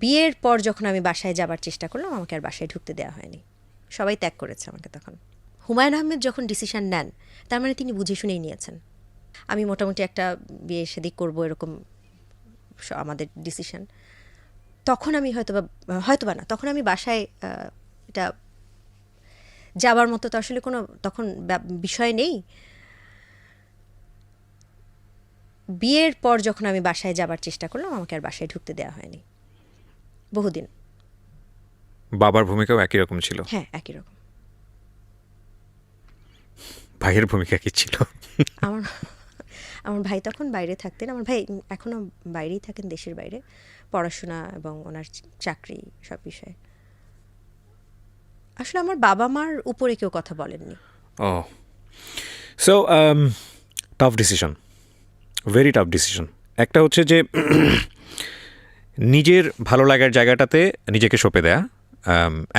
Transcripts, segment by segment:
বিয়ের পর যখন আমি বাসায় যাবার চেষ্টা করলাম, আমাকে আর বাসায় ঢুকতে দেওয়া হয়নি, সবাই ত্যাগ করেছে আমাকে তখন। হুমায়ুন আহমেদ যখন ডিসিশন নেন, তার মানে তিনি বুঝে শুনেই নিয়েছেন আমি মোটামুটি একটা বিয়ে শাদী করবো, এরকম আমাদের ডিসিশন। তখন আমি হয়তোবা না, তখন আমি বাসায় এটা যাবার মতো তো আসলে কোনো তখন বিষয় নেই। বিয়ের পর যখন আমি বাসায় যাবার চেষ্টা করলাম, আমাকে আর বাসায় ঢুকতে দেওয়া হয়নি বহুদিন। বাবার ভূমিকাও একই রকম ছিল? হ্যাঁ, একই রকম। ভাইয়ের ভূমিকা কি ছিল? আমার আমার ভাই তখন বাইরে থাকতেন। আমার ভাই এখনও বাইরেই থাকেন, দেশের বাইরে, পড়াশোনা এবং ওনার চাকরি সব বিষয়ে। আসলে আমার বাবা মার উপরে কেউ কথা বলেননি। Oh, so tough decision, very tough decision. একটা হচ্ছে যে নিজের ভালো লাগার জায়গাটাতে নিজেকে সঁপে দেয়া,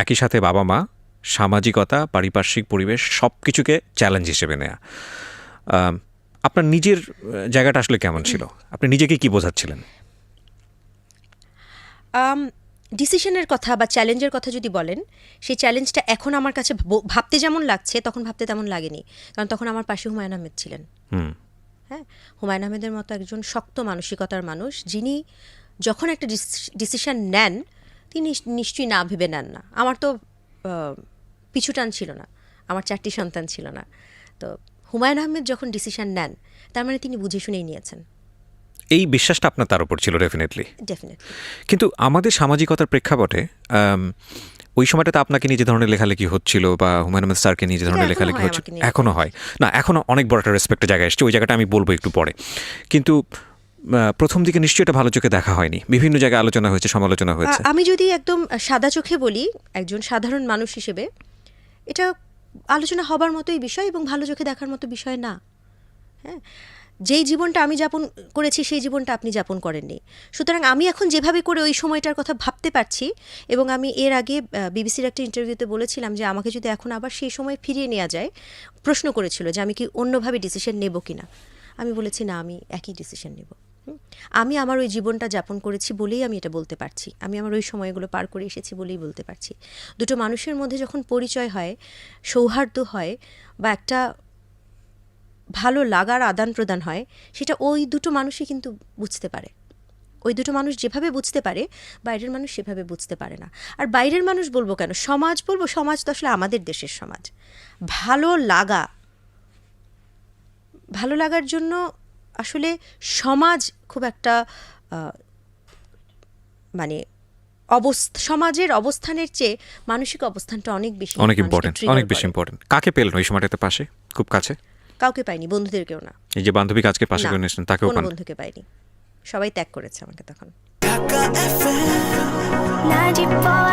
একই সাথে বাবা মা, সামাজিকতা, পারিপার্শ্বিক পরিবেশ সব কিছুকে চ্যালেঞ্জ হিসেবে নেয়া। আপনার নিজের জায়গাটা আসলে কেমন ছিল? আপনি নিজেকে কি বোঝাচ্ছিলেন? ডিসিশনের কথা বা চ্যালেঞ্জের কথা যদি বলেন, সেই চ্যালেঞ্জটা এখন আমার কাছে ভাবতে যেমন লাগছে, তখন ভাবতে তেমন লাগেনি। কারণ তখন আমার পাশে হুমায়ুন আহমেদ ছিলেন। হ্যাঁ, হুমায়ুন আহমেদের মতো একজন শক্ত মানসিকতার মানুষ, যিনি যখন একটা ডিসিশন নেন, তিনি নিশ্চয়ই না ভেবে নেন না। আমার তো পিছুটান ছিল না, আমার 4টি সন্তান ছিল না। তো হুমায়ুন আহমেদ যখন ডিসিশন নেন, তার মানে তিনি বুঝে শুনেই নিয়েছেন। এই বিশ্বাসটা আপনার তার উপর ছিল ডেফিনেটলি। ডেফিনেটলি। কিন্তু আমাদের সামাজিকতার প্রেক্ষাপটে ওই সময়টাতে আপনাকে নিয়ে যে ধরনের লেখালেখি হচ্ছিল বা হুমায়ুন আহমেদ স্যারকে নিয়ে যে ধরনের লেখালেখি হচ্ছে, এখনও হয় না, এখনও অনেক বড় একটা রেসপেক্টের জায়গায় এসছে, ওই জায়গাটা আমি বলবো একটু পরে। কিন্তু প্রথম দিকে নিশ্চয়ই এটা ভালো চোখে দেখা হয়নি, বিভিন্ন জায়গায় আলোচনা হয়েছে, সমালোচনা হয়েছে। আমি যদি একদম সাদা চোখে বলি, একজন সাধারণ মানুষ হিসেবে, এটা আলোচনা হবার মতোই বিষয় এবং ভালো চোখে দেখার মতো বিষয় না। হ্যাঁ, যেই জীবনটা আমি যাপন করেছি সেই জীবনটা আপনি যাপন করেননি। সুতরাং আমি এখন যেভাবে করে ওই সময়টার কথা ভাবতে পারছি, এবং আমি এর আগে বিবিসির একটা ইন্টারভিউতে বলেছিলাম যে আমাকে যদি এখন আবার সেই সময় ফিরিয়ে নেওয়া যায়, প্রশ্ন করেছিল যে আমি কি অন্যভাবে ডিসিশন নেব কিনা। আমি বলেছি না, আমি একই ডিসিশন নেব। আমি আমার ওই জীবনটা যাপন করেছি বলেই আমি এটা বলতে পারছি, আমি আমার ওই সময়গুলো পার করে এসেছি বলেই বলতে পারছি। দুটো মানুষের মধ্যে যখন পরিচয় হয়, সৌহার্দ্য হয়, বা একটা ভালো লাগার আদান প্রদান হয়, সেটা ওই দুটো মানুষই কিন্তু বুঝতে পারে। ওই দুটো মানুষ যেভাবে বুঝতে পারে, বাইরের মানুষ সেভাবে বুঝতে পারে না। আর বাইরের মানুষ বলবো কেন, সমাজ বলবো, সমাজ তো আসলে আমাদের দেশের সমাজ। ভালো লাগার জন্য আসলে সমাজ খুব একটা মানে সমাজের অবস্থানের চেয়ে মানসিক অবস্থানটা অনেক বেশি ইম্পর্টেন্ট, অনেক বেশি ইম্পর্টেন্ট। কাকে পেলেন ওই সময়টাতে পাশে, খুব কাছে? কাউকে পাইনি, বন্ধুদেরকেও না। এই যে বান্ধবীকে আজকে পাশে করে নিয়েছেন, তাকেও কোনো বন্ধুকে পাইনি, সবাই ত্যাগ করেছে আমাকে তখন। ঢাকা FM 94